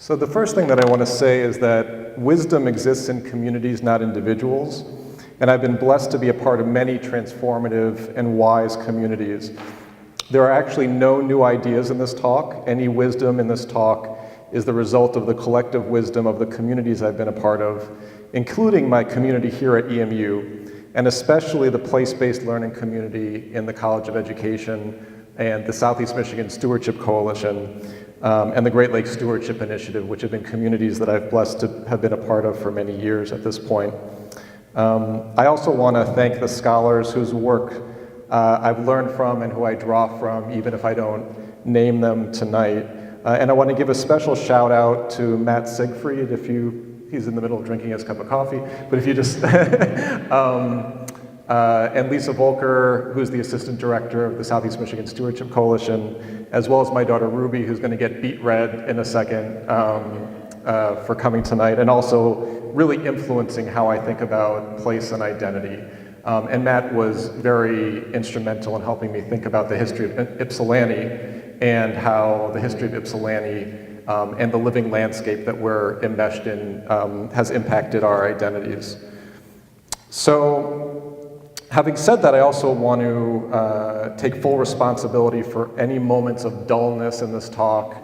So the first thing that I want to say is that wisdom exists in communities, not individuals. And I've been blessed to be a part of many transformative and wise communities. There are actually no new ideas in this talk. Any wisdom in this talk is the result of the collective wisdom of the communities I've been a part of, including my community here at EMU, and especially the place-based learning community in the College of Education and the Southeast Michigan Stewardship Coalition, and the Great Lakes Stewardship Initiative, which have been communities that I've blessed to have been a part of for many years at this point. I also want to thank the scholars whose work I've learned from and who I draw from, even if I don't name them tonight. And I want to give a special shout out to Matt Siegfried, he's in the middle of drinking his cup of coffee, but if you just, and Lisa Volker, who's the Assistant Director of the Southeast Michigan Stewardship Coalition, as well as my daughter Ruby, who's going to get beet red in a second, for coming tonight, and also really influencing how I think about place and identity. And Matt was very instrumental in helping me think about the history of Ypsilanti and how the history of Ypsilanti and the living landscape that we're enmeshed in has impacted our identities. So, having said that, I also want to take full responsibility for any moments of dullness in this talk,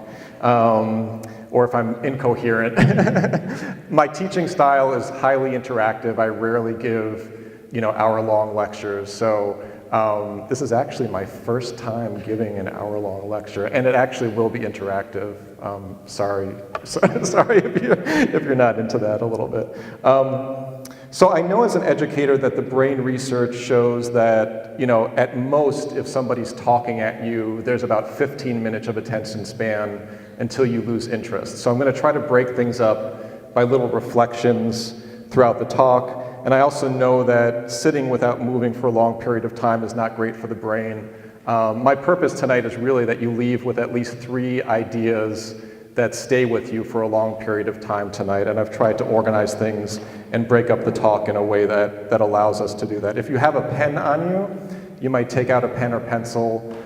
or if I'm incoherent. My teaching style is highly interactive. I rarely give, hour-long lectures. So this is actually my first time giving an hour-long lecture, and it actually will be interactive. Sorry if you're not into that a little bit. So I know as an educator that the brain research shows that, at most, if somebody's talking at you, there's about 15 minutes of attention span until you lose interest. So I'm going to try to break things up by little reflections throughout the talk. And I also know that sitting without moving for a long period of time is not great for the brain. My purpose tonight is really that you leave with at least 3 ideas that stay with you for a long period of time tonight. And I've tried to organize things and break up the talk in a way that allows us to do that. If you have a pen on you, you might take out a pen or pencil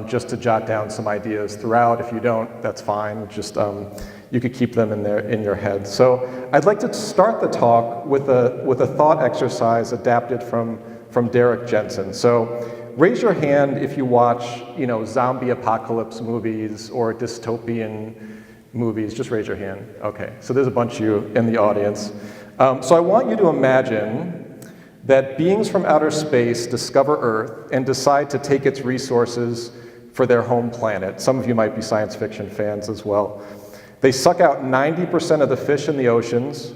just to jot down some ideas throughout. If you don't, that's fine. Just you could keep them in your head. So I'd like to start the talk with a thought exercise adapted from Derek Jensen. So raise your hand if you watch, zombie apocalypse movies or dystopian movies. Just raise your hand. Okay, so there's a bunch of you in the audience. So I want you to imagine that beings from outer space discover Earth and decide to take its resources for their home planet. Some of you might be science fiction fans as well. They suck out 90% of the fish in the oceans.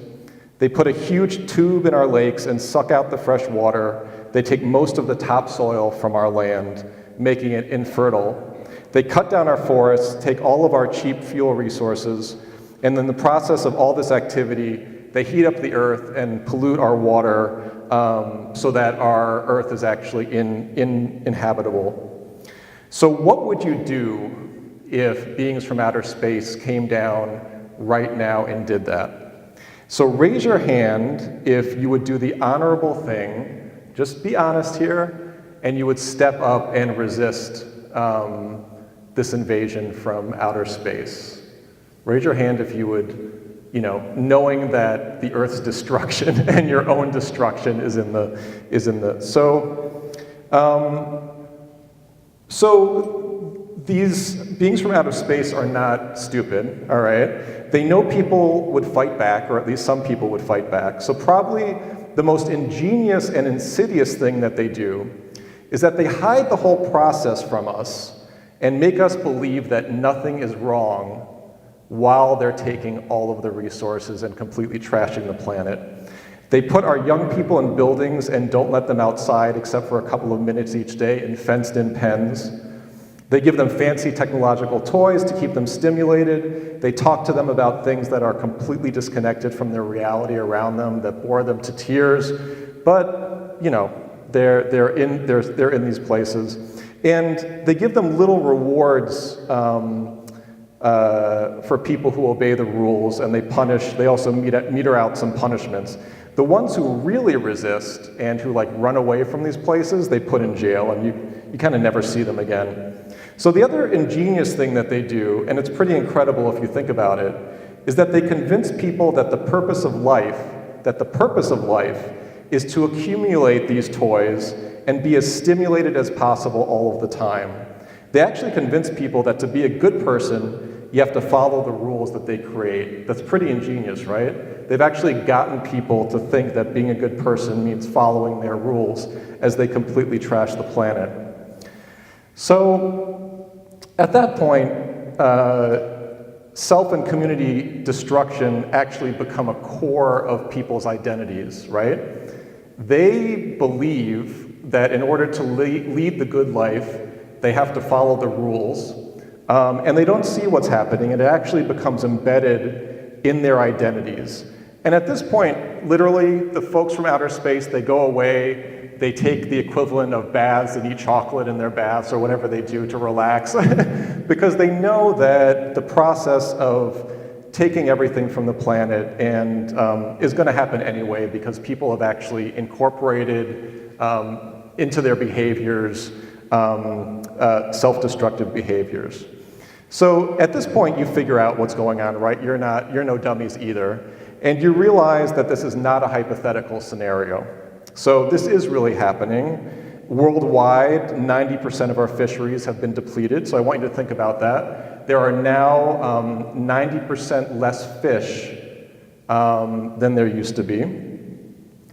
They put a huge tube in our lakes and suck out the fresh water. They take most of the topsoil from our land, making it infertile. They cut down our forests, take all of our cheap fuel resources, and in the process of all this activity, they heat up the earth and pollute our water so that our earth is actually inhabitable. So what would you do if beings from outer space came down right now and did that? So raise your hand if you would do the honorable thing, just be honest here, and you would step up and resist this invasion from outer space. Raise your hand if you would, knowing that the Earth's destruction and your own destruction is in the. So these beings from outer space are not stupid, all right? They know people would fight back, or at least some people would fight back. So probably the most ingenious and insidious thing that they do is that they hide the whole process from us and make us believe that nothing is wrong while they're taking all of the resources and completely trashing the planet. They put our young people in buildings and don't let them outside except for a couple of minutes each day in fenced-in pens. They give them fancy technological toys to keep them stimulated. They talk to them about things that are completely disconnected from their reality around them, that bore them to tears. But, they're in these places. And they give them little rewards for people who obey the rules, and they also meter out some punishments. The ones who really resist and who run away from these places, they put in jail, and you kind of never see them again. So the other ingenious thing that they do, and it's pretty incredible if you think about it, is that they convince people that the purpose of life is to accumulate these toys and be as stimulated as possible all of the time. They actually convince people that to be a good person, you have to follow the rules that they create. That's pretty ingenious, right? They've actually gotten people to think that being a good person means following their rules as they completely trash the planet. So at that point, self and community destruction actually become a core of people's identities, right? They believe that in order to lead the good life, they have to follow the rules, and they don't see what's happening, and it actually becomes embedded in their identities. And at this point, literally, the folks from outer space, they go away, they take the equivalent of baths and eat chocolate in their baths or whatever they do to relax, because they know that the process of taking everything from the planet and is going to happen anyway, because people have actually incorporated into their behaviors self-destructive behaviors. So at this point, you figure out what's going on, right? You're no dummies either. And you realize that this is not a hypothetical scenario. So this is really happening. Worldwide, 90% of our fisheries have been depleted. So I want you to think about that. There are now 90% less fish than there used to be.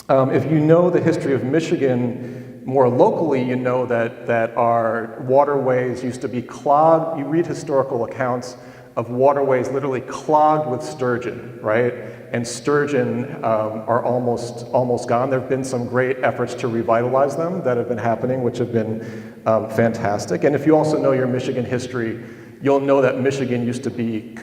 If you know the history of Michigan, more locally, you know that our waterways used to be clogged. You read historical accounts of waterways literally clogged with sturgeon, right? And sturgeon are almost gone. There have been some great efforts to revitalize them that have been happening, which have been fantastic. And if you also know your Michigan history, you'll know that Michigan used to be,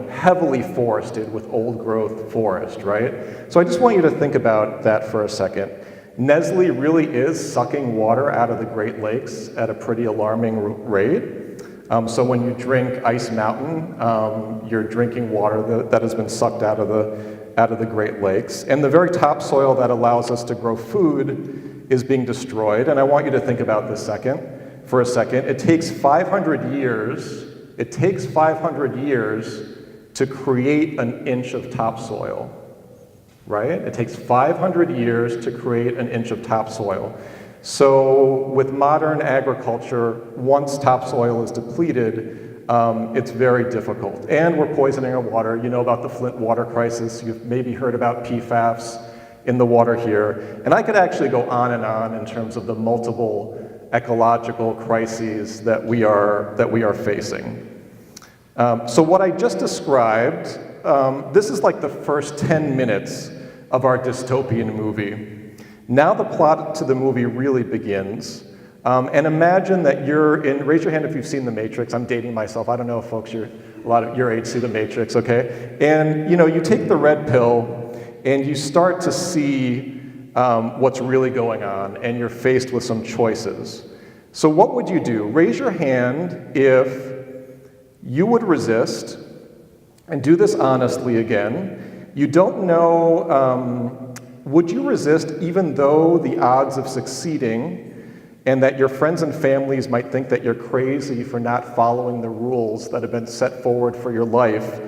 heavily forested with old growth forest, right? So I just want you to think about that for a second. Nestle really is sucking water out of the Great Lakes at a pretty alarming rate. So when you drink Ice Mountain, you're drinking water that has been sucked out of the Great Lakes. And the very topsoil that allows us to grow food is being destroyed. And I want you to think about this for a second. It takes 500 years to create an inch of topsoil. Right? It takes 500 years to create an inch of topsoil. So with modern agriculture, once topsoil is depleted, it's very difficult. And we're poisoning our water. You know about the Flint water crisis. You've maybe heard about PFAS in the water here. And I could actually go on and on in terms of the multiple ecological crises that we are facing. So what I just described, this is like the first 10 minutes of our dystopian movie. Now the plot to the movie really begins. And imagine that you're in, raise your hand if you've seen The Matrix. I'm dating myself. I don't know if folks a lot of your age see The Matrix, okay? And you take the red pill and you start to see what's really going on, and you're faced with some choices. So what would you do? Raise your hand if you would resist, and do this honestly again. You don't know, would you resist even though the odds of succeeding and that your friends and families might think that you're crazy for not following the rules that have been set forward for your life?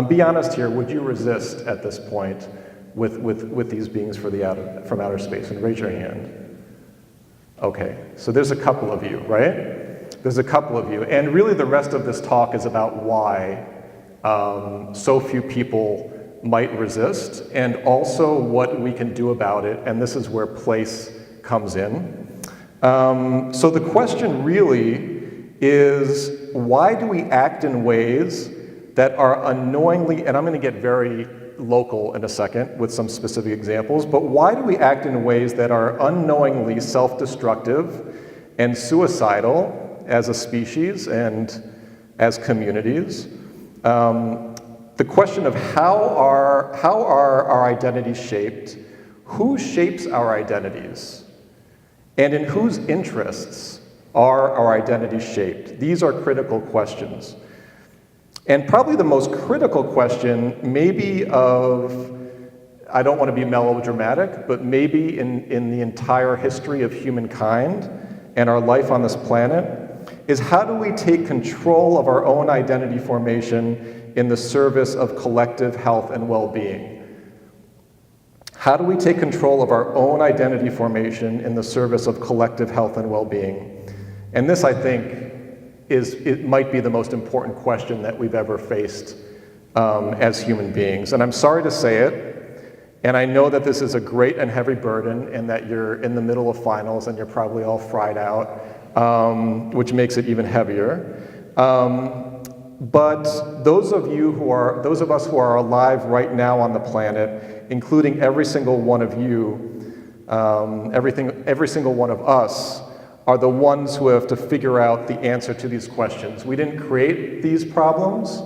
Be honest here, would you resist at this point with these beings from outer space? And raise your hand. Okay, so there's a couple of you, right? There's a couple of you. And really the rest of this talk is about why so few people might resist, and also what we can do about it, and this is where place comes in. So the question really is, why do we act in ways that are unknowingly, and I'm going to get very local in a second with some specific examples, but why do we act in ways that are unknowingly self-destructive and suicidal as a species and as communities? The question of how are our identities shaped, who shapes our identities, and in whose interests are our identities shaped? These are critical questions. And probably the most critical question, maybe I don't want to be melodramatic, but maybe in the entire history of humankind and our life on this planet, is how do we take control of our own identity formation in the service of collective health and well-being? How do we take control of our own identity formation in the service of collective health and well-being? And this, I think, it might be the most important question that we've ever faced as human beings. And I'm sorry to say it, and I know that this is a great and heavy burden, and that you're in the middle of finals and you're probably all fried out, which makes it even heavier. But those of us who are alive right now on the planet, including every single one of you, every single one of us, are the ones who have to figure out the answer to these questions. We didn't create these problems,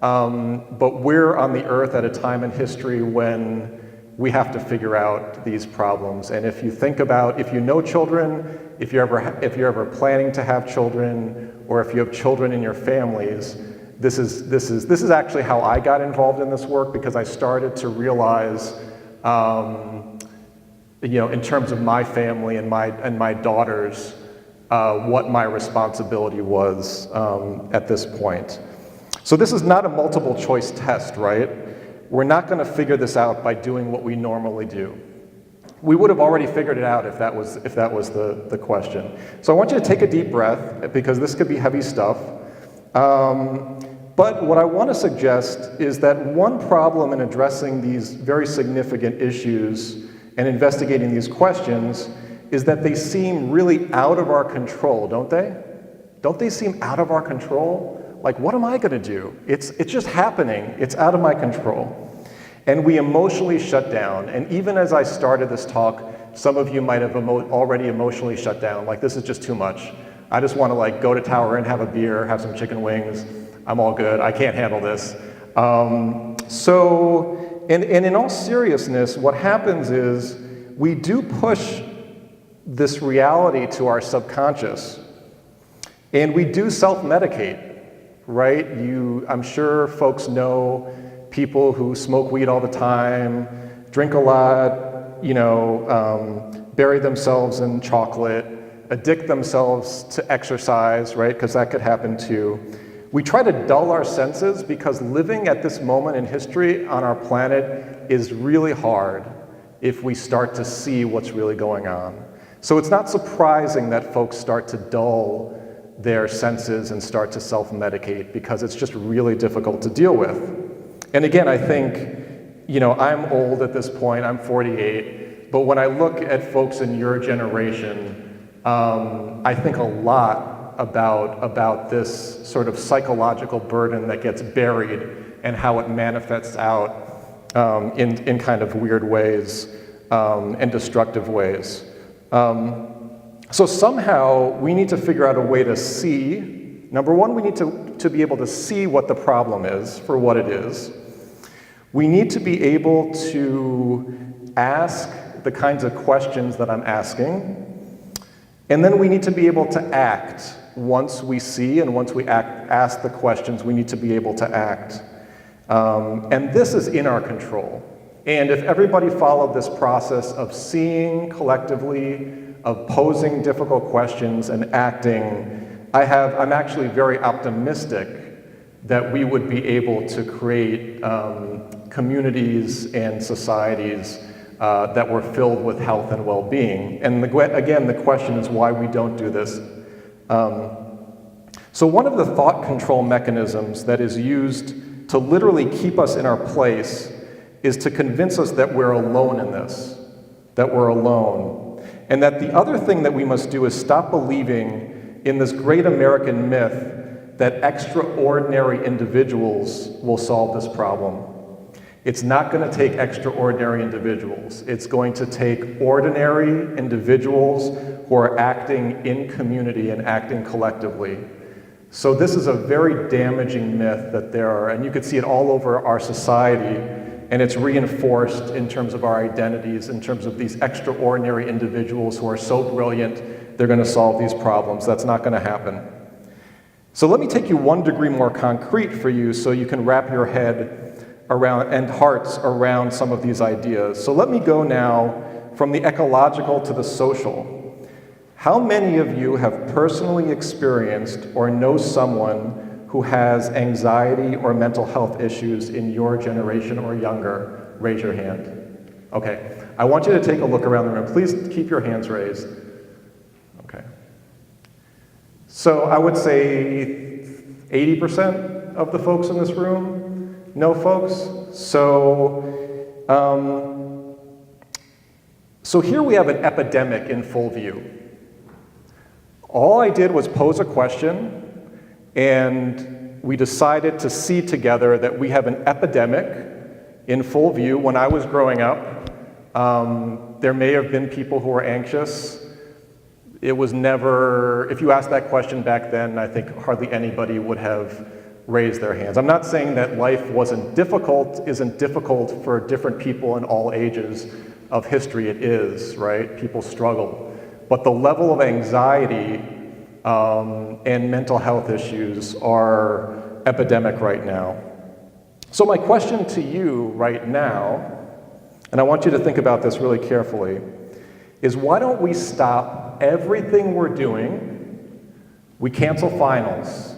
but we're on the earth at a time in history when we have to figure out these problems. And if you think about, if you know children, if you're ever planning to have children, or if you have children in your families, this is actually how I got involved in this work, because I started to realize, in terms of my family and my daughters, what my responsibility was at this point. So this is not a multiple choice test, right? We're not going to figure this out by doing what we normally do. We would have already figured it out if that was the question. So I want you to take a deep breath, because this could be heavy stuff. But what I want to suggest is that one problem in addressing these very significant issues and investigating these questions is that they seem really out of our control, don't they? Don't they seem out of our control? Like, what am I going to do? It's just happening. It's out of my control. And we emotionally shut down. And even as I started this talk, some of you might have already emotionally shut down. Like, this is just too much. I just want to go to Tower Inn, have a beer, have some chicken wings. I'm all good. I can't handle this. And in all seriousness, what happens is we do push this reality to our subconscious, and we do self-medicate, right? I'm sure folks know people who smoke weed all the time, drink a lot, bury themselves in chocolate, addict themselves to exercise, right? Because that could happen too. We try to dull our senses because living at this moment in history on our planet is really hard if we start to see what's really going on. So it's not surprising that folks start to dull their senses and start to self-medicate, because it's just really difficult to deal with. And again, I think, I'm old at this point, I'm 48, but when I look at folks in your generation, I think a lot about this sort of psychological burden that gets buried and how it manifests out in kind of weird ways and destructive ways. So somehow we need to figure out a way to see. Number one, we need to be able to see what the problem is for what it is. We need to be able to ask the kinds of questions that I'm asking. And then we need to be able to act. Once we see and once we ask the questions, we need to be able to act. And this is in our control. And if everybody followed this process of seeing collectively, of posing difficult questions and acting, I'm actually very optimistic that we would be able to create communities and societies that were filled with health and well-being. And again, the question is why we don't do this. So one of the thought control mechanisms that is used to literally keep us in our place is to convince us that we're alone in this, that we're alone. And that the other thing that we must do is stop believing in this great American myth that extraordinary individuals will solve this problem. It's not going to take extraordinary individuals. It's going to take ordinary individuals who are acting in community and acting collectively. So this is a very damaging myth that there are, and you can see it all over our society, and it's reinforced in terms of our identities, in terms of these extraordinary individuals who are so brilliant, they're going to solve these problems. That's not going to happen. So let me take you 1 degree more concrete for you so you can wrap your head around and hearts around some of these ideas. So let me go now from the ecological to the social. How many of you have personally experienced or know someone who has anxiety or mental health issues in your generation or younger? Raise your hand. Okay. I want you to take a look around the room. Please keep your hands raised. Okay. So I would say 80% of the folks in this room know folks. So here we have an epidemic in full view. All I did was pose a question, and we decided to see together that we have an epidemic in full view. When I was growing up, there may have been people who were anxious. It was never, if you asked that question back then, I think hardly anybody would have raised their hands. I'm not saying that life isn't difficult for different people in all ages of history. It is, right? People struggle. But the level of anxiety and mental health issues are epidemic right now. So my question to you right now, and I want you to think about this really carefully, is why don't we stop everything we're doing, we cancel finals,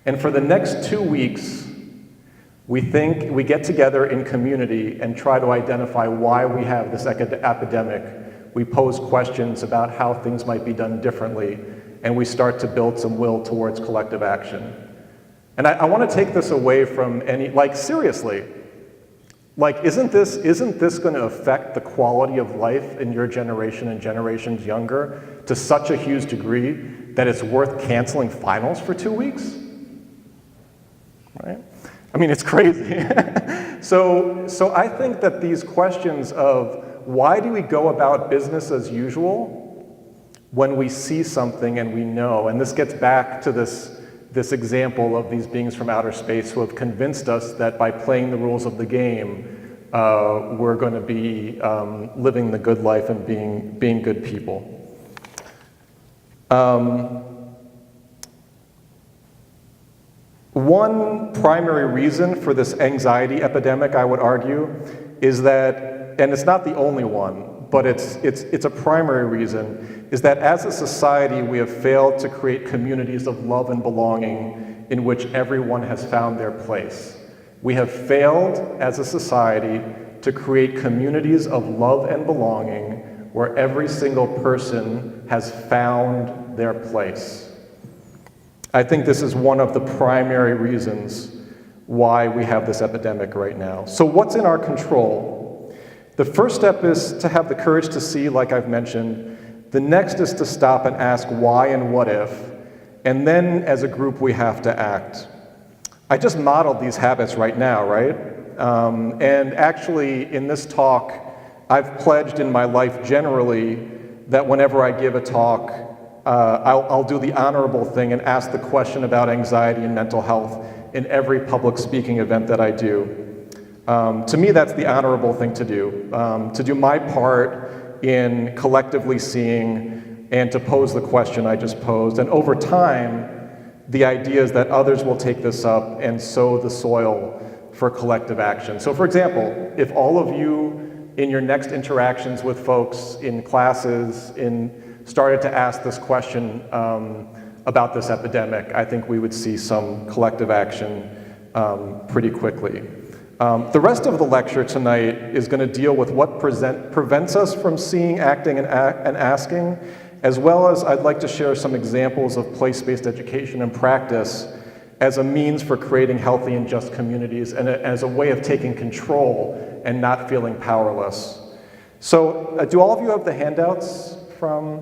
and for the next 2 weeks, we get together in community and try to identify why we have this epidemic. We pose questions about how things might be done differently, and we start to build some will towards collective action. And I want to take this away from seriously, isn't this going to affect the quality of life in your generation and generations younger to such a huge degree that it's worth canceling finals for 2 weeks? Right? I mean, it's crazy. So I think that these questions of why do we go about business as usual when we see something and we know, and this gets back to this example of these beings from outer space who have convinced us that by playing the rules of the game, we're going to be living the good life and being good people. One primary reason for this anxiety epidemic, I would argue, is that, and it's not the only one, but it's a primary reason, is that as a society we have failed to create communities of love and belonging in which everyone has found their place. We have failed as a society to create communities of love and belonging where every single person has found their place. I think this is one of the primary reasons why we have this epidemic right now. So what's in our control? The first step is to have the courage to see, like I've mentioned. The next is to stop and ask why and what if. And then as a group, we have to act. I just modeled these habits right now, right? And actually, in this talk, I've pledged in my life generally that whenever I give a talk, I'll do the honorable thing and ask the question about anxiety and mental health in every public speaking event that I do. To me, that's the honorable thing to do my part in collectively seeing and to pose the question I just posed. And over time, the idea is that others will take this up and sow the soil for collective action. So for example, if all of you in your next interactions with folks in classes started to ask this question about this epidemic, I think we would see some collective action pretty quickly. The rest of the lecture tonight is going to deal with what prevents us from seeing, acting, and asking, as well as I'd like to share some examples of place-based education and practice as a means for creating healthy and just communities and as a way of taking control and not feeling powerless. So do all of you have the handouts from?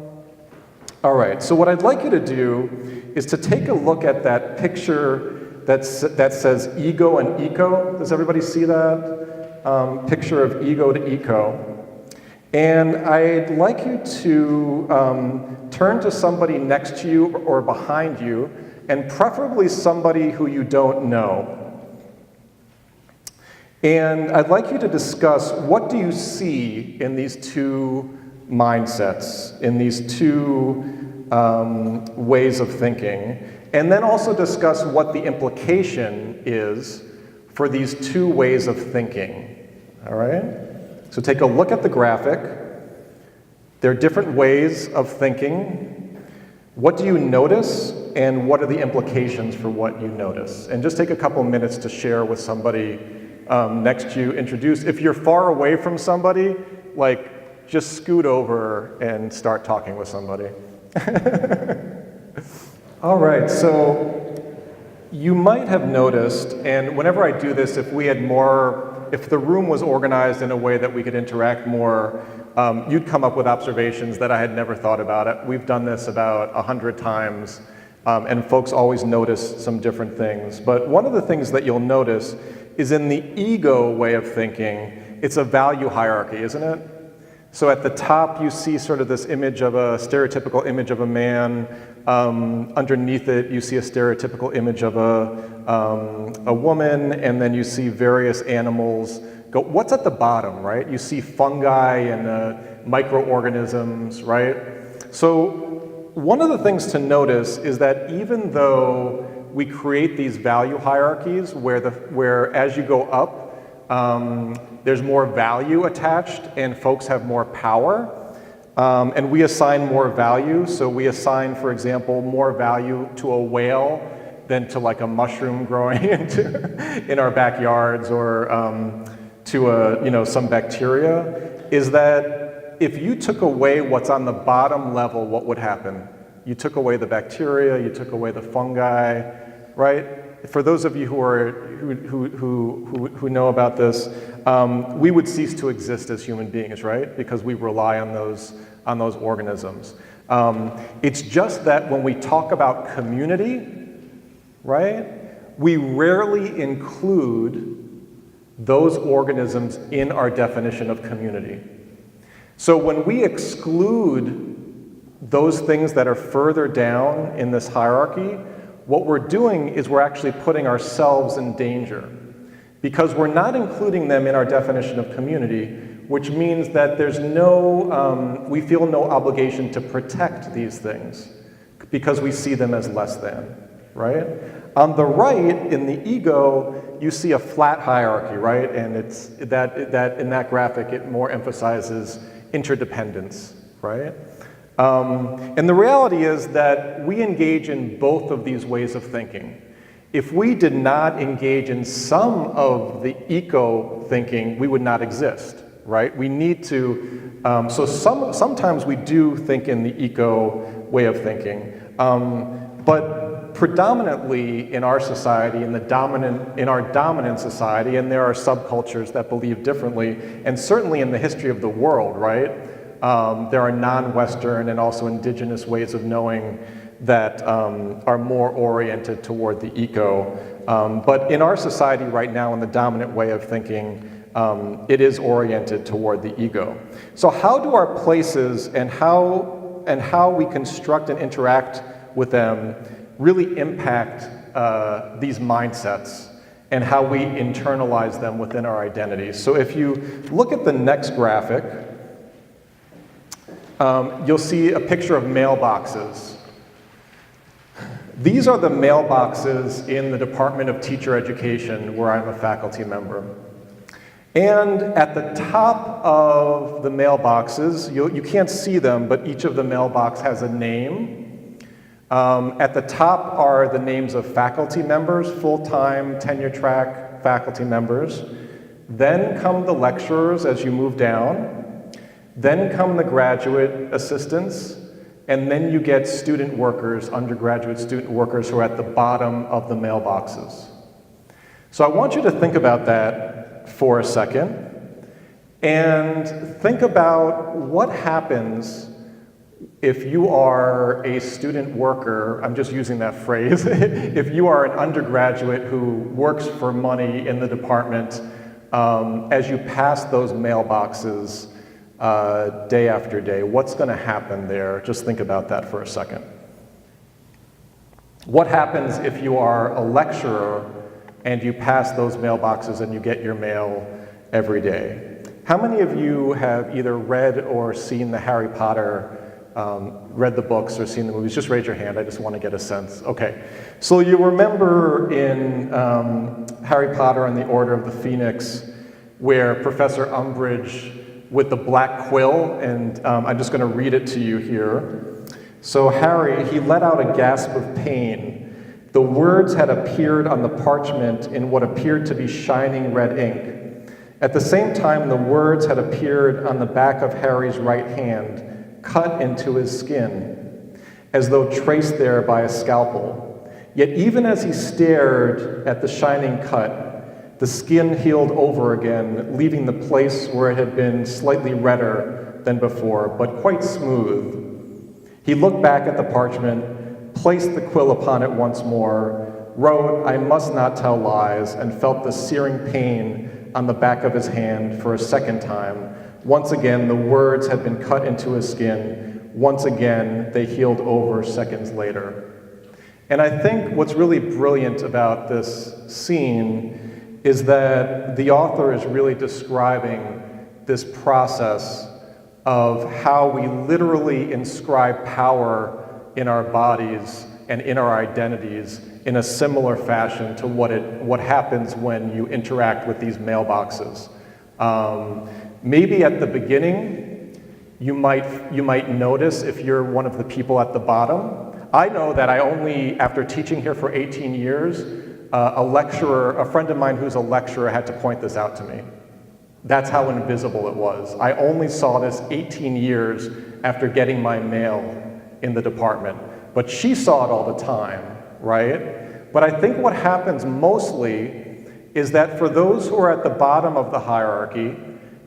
All right, so what I'd like you to do is to take a look at that picture that says ego and eco. Does everybody see that? Picture of ego to eco. And I'd like you to turn to somebody next to you or behind you, and preferably somebody who you don't know. And I'd like you to discuss what do you see in these two mindsets, in these two ways of thinking, and then also discuss what the implication is for these two ways of thinking, all right? So take a look at the graphic. There are different ways of thinking. What do you notice, and what are the implications for what you notice? And just take a couple minutes to share with somebody next to you, introduce. If you're far away from somebody, like, just scoot over and start talking with somebody. All right, so you might have noticed, and whenever I do this, if the room was organized in a way that we could interact more, you'd come up with observations that I had never thought about. We've done this about 100 times, and folks always notice some different things. But one of the things that you'll notice is in the ego way of thinking, it's a value hierarchy, isn't it? So at the top, you see sort of this image of a stereotypical image of a man. Underneath it, you see a stereotypical image of a woman, and then you see various animals. What's at the bottom, right? You see fungi and microorganisms, right? So one of the things to notice is that even though we create these value hierarchies where as you go up, there's more value attached and folks have more power, and we assign more value. So we assign, for example, more value to a whale than to like a mushroom growing in our backyards, or to some bacteria. Is that if you took away what's on the bottom level, what would happen? You took away the bacteria, you took away the fungi, right? For those of you who know about this, we would cease to exist as human beings, right? Because we rely on those organisms. It's just that when we talk about community, right, we rarely include those organisms in our definition of community. So when we exclude those things that are further down in this hierarchy, what we're doing is we're actually putting ourselves in danger, because we're not including them in our definition of community, which means that we feel no obligation to protect these things because we see them as less than, right? On the right, in the ego, you see a flat hierarchy, right? And it's that in that graphic, it more emphasizes interdependence, right? And the reality is that we engage in both of these ways of thinking. If we did not engage in some of the eco thinking, we would not exist, right? We need to, sometimes we do think in the eco way of thinking, but predominantly in our society, in our dominant society, and there are subcultures that believe differently, and certainly in the history of the world, right? There are non-Western and also indigenous ways of knowing that are more oriented toward the eco. But in our society right now, in the dominant way of thinking, it is oriented toward the ego. So how do our places and how we construct and interact with them really impact these mindsets and how we internalize them within our identities? So if you look at the next graphic, you'll see a picture of mailboxes. These are the mailboxes in the Department of Teacher Education, where I'm a faculty member. And at the top of the mailboxes, you can't see them, but each of the mailbox has a name. At the top are the names of faculty members, full-time, tenure-track faculty members. Then come the lecturers as you move down. Then come the graduate assistants, and then you get student workers, undergraduate student workers, who are at the bottom of the mailboxes. So I want you to think about that for a second, and think about what happens if you are a student worker. I'm just using that phrase. If you are an undergraduate who works for money in the department, as you pass those mailboxes, day after day, what's going to happen there? Just think about that for a second. What happens if you are a lecturer and you pass those mailboxes and you get your mail every day? How many of you have either read or seen the Harry Potter, read the books or seen the movies? Just raise your hand, I just want to get a sense. Okay, so you remember in Harry Potter and the Order of the Phoenix, where Professor Umbridge with the black quill, and I'm just going to read it to you here. So Harry, he let out a gasp of pain. The words had appeared on the parchment in what appeared to be shining red ink. At the same time, the words had appeared on the back of Harry's right hand, cut into his skin, as though traced there by a scalpel. Yet even as he stared at the shining cut, the skin healed over again, leaving the place where it had been slightly redder than before, but quite smooth. He looked back at the parchment, placed the quill upon it once more, wrote, "I must not tell lies," and felt the searing pain on the back of his hand for a second time. Once again, the words had been cut into his skin. Once again, they healed over seconds later. And I think what's really brilliant about this scene is that the author is really describing this process of how we literally inscribe power in our bodies and in our identities in a similar fashion to what happens when you interact with these mailboxes. Maybe at the beginning, you might notice if you're one of the people at the bottom. I know that after teaching here for 18 years, a friend of mine who's a lecturer had to point this out to me. That's how invisible it was. I only saw this 18 years after getting my mail in the department. But she saw it all the time, right? But I think what happens mostly is that for those who are at the bottom of the hierarchy,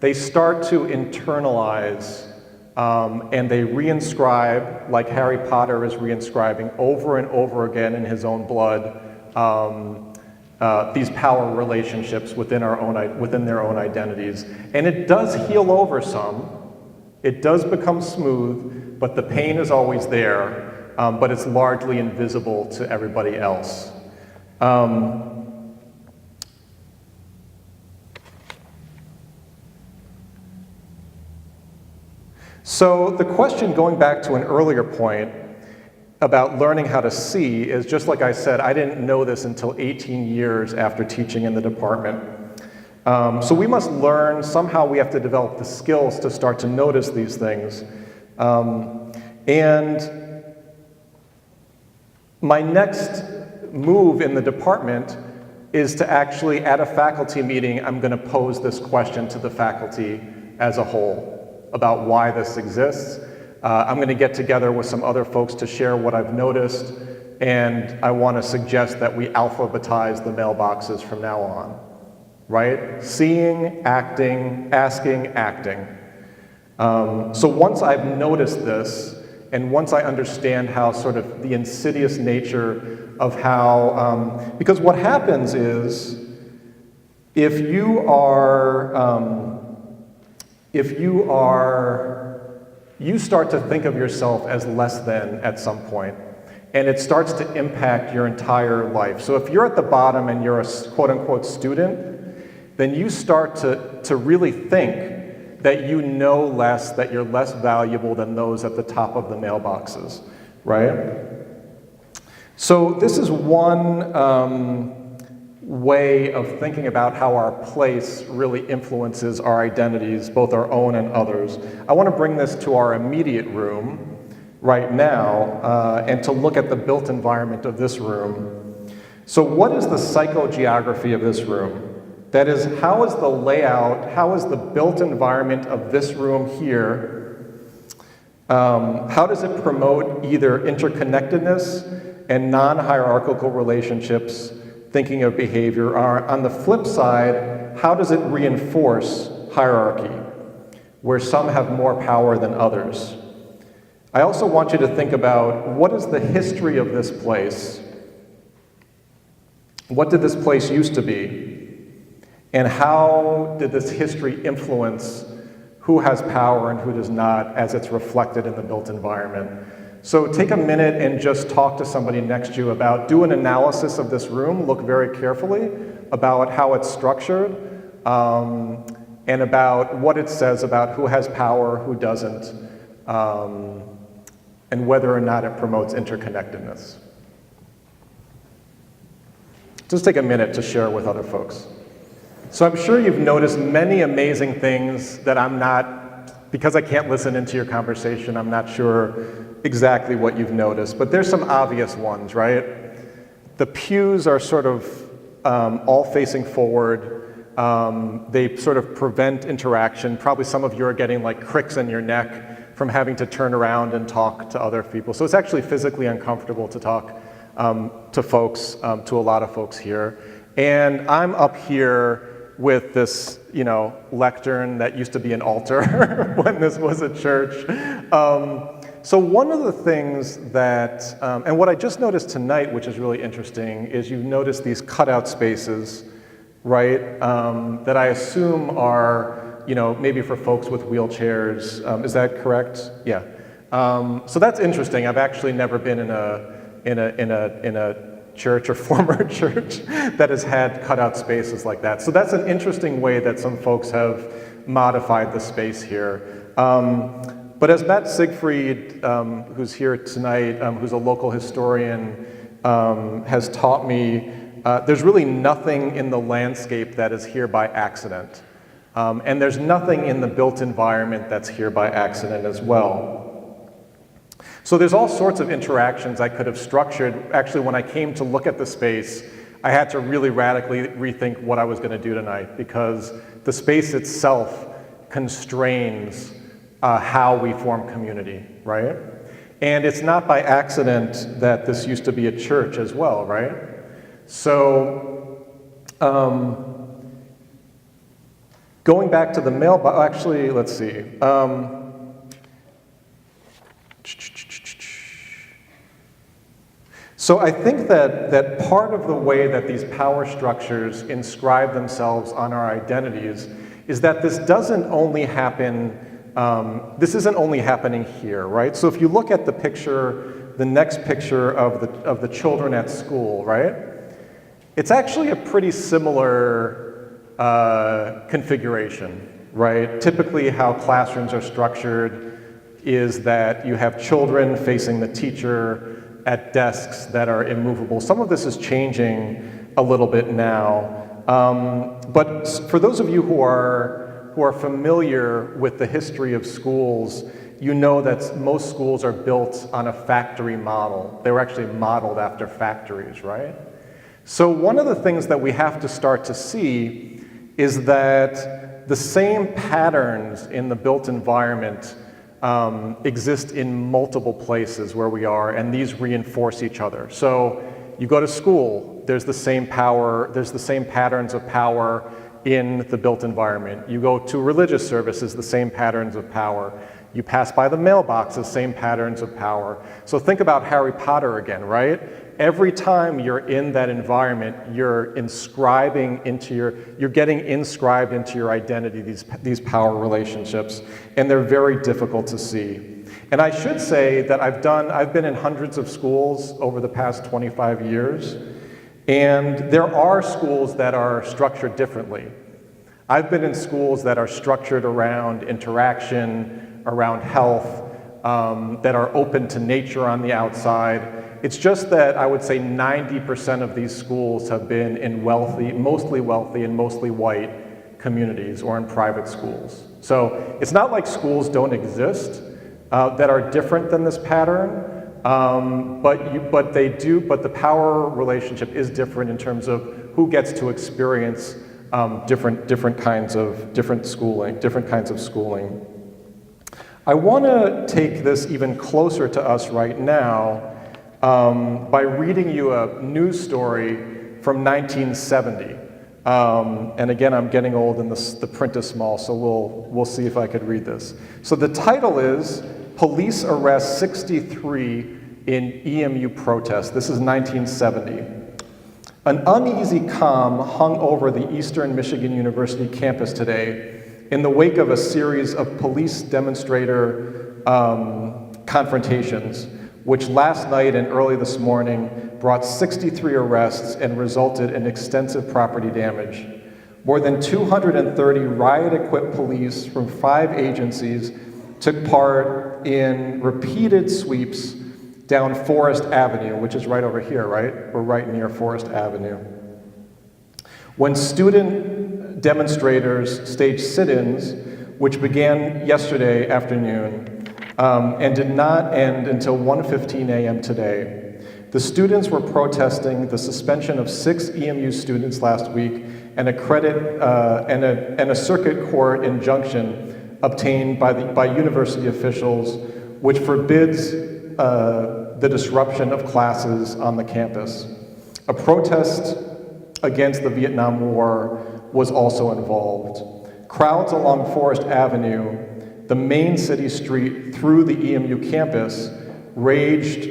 they start to internalize and they reinscribe, like Harry Potter is reinscribing over and over again in his own blood, these power relationships within their own identities. And it does heal over some. It does become smooth, but the pain is always there, but it's largely invisible to everybody else. So the question, going back to an earlier point about learning how to see, is just like I said, I didn't know this until 18 years after teaching in the department. So we must learn, somehow we have to develop the skills to start to notice these things. And my next move in the department is to actually, at a faculty meeting, I'm going to pose this question to the faculty as a whole about why this exists. I'm going to get together with some other folks to share what I've noticed, and I want to suggest that we alphabetize the mailboxes from now on, right? Seeing, acting, asking, acting. So once I've noticed this, and once I understand how sort of the insidious nature of how, because what happens is, you start to think of yourself as less than at some point, and it starts to impact your entire life. So if you're at the bottom and you're a quote-unquote student, then you start to really think that you know less, that you're less valuable than those at the top of the mailboxes, right? So this is one way of thinking about how our place really influences our identities, both our own and others. I want to bring this to our immediate room right now and to look at the built environment of this room. So what is the psychogeography of this room? That is, how is the layout, how is the built environment of this room here, how does it promote either interconnectedness and non-hierarchical relationships, thinking of behavior, or on the flip side, how does it reinforce hierarchy, where some have more power than others? I also want you to think about, what is the history of this place? What did this place used to be? And how did this history influence who has power and who does not, as it's reflected in the built environment? So take a minute and just talk to somebody next to you about, do an analysis of this room, look very carefully about how it's structured, and about what it says about who has power, who doesn't, and whether or not it promotes interconnectedness. Just take a minute to share with other folks. So I'm sure you've noticed many amazing things that I'm not Because I can't listen into your conversation, I'm not sure exactly what you've noticed, but there's some obvious ones, right? The pews are sort of all facing forward. They sort of prevent interaction. Probably some of you are getting like cricks in your neck from having to turn around and talk to other people. So it's actually physically uncomfortable to talk to folks, to a lot of folks here. And I'm up here with this, lectern that used to be an altar when this was a church. So one of the things that, and what I just noticed tonight, which is really interesting, is you've noticed these cutout spaces, right, that I assume are, maybe for folks with wheelchairs. Is that correct? Yeah. So that's interesting. I've actually never been in a church or former church that has had cutout spaces like that. So that's an interesting way that some folks have modified the space here. But as Matt Siegfried, who's here tonight, who's a local historian, has taught me, there's really nothing in the landscape that is here by accident. And there's nothing in the built environment that's here by accident as well. So there's all sorts of interactions I could have structured. Actually, when I came to look at the space, I had to really radically rethink what I was going to do tonight, because the space itself constrains how we form community, right? And it's not by accident that this used to be a church as well, right? So going back to the mailbox, actually, let's see. So I think that part of the way that these power structures inscribe themselves on our identities is that this doesn't only happen, this isn't only happening here, right? So if you look at the picture, the next picture of the children at school, right? It's actually a pretty similar configuration, right? Typically how classrooms are structured is that you have children facing the teacher at desks that are immovable. Some of this is changing a little bit now. But for those of you who are familiar with the history of schools, you know that most schools are built on a factory model. They were actually modeled after factories, right? So one of the things that we have to start to see is that the same patterns in the built environment exist in multiple places where we are, and these reinforce each other. So you go to school, there's the same power, there's the same patterns of power in the built environment. You go to religious services, the same patterns of power. You pass by the mailbox, the same patterns of power. So think about Harry Potter again, right? Every time you're in that environment, you're getting inscribed into your identity, these power relationships, and they're very difficult to see. And I should say that I've been in hundreds of schools over the past 25 years, and there are schools that are structured differently. I've been in schools that are structured around interaction, around health, that are open to nature on the outside. It's just that I would say 90% of these schools have been in mostly wealthy and mostly white communities or in private schools. So it's not like schools don't exist that are different than this pattern, but they do. But the power relationship is different in terms of who gets to experience different kinds of schooling. I want to take this even closer to us right now by reading you a news story from 1970. And again, I'm getting old and the print is small, so we'll see if I could read this. So the title is Police Arrest 63 in EMU Protest. This is 1970. An uneasy calm hung over the Eastern Michigan University campus today in the wake of a series of police demonstrator confrontations, which last night and early this morning brought 63 arrests and resulted in extensive property damage. More than 230 riot-equipped police from 5 agencies took part in repeated sweeps down Forest Avenue, which is right over here, right? We're right near Forest Avenue. When student demonstrators staged sit-ins which began yesterday afternoon and did not end until 1:15 a.m. today. The students were protesting the suspension of 6 EMU students last week and a circuit court injunction obtained by university officials, which forbids the disruption of classes on the campus. A protest against the Vietnam War was also involved. Crowds along Forest Avenue, the main city street through the EMU campus, raged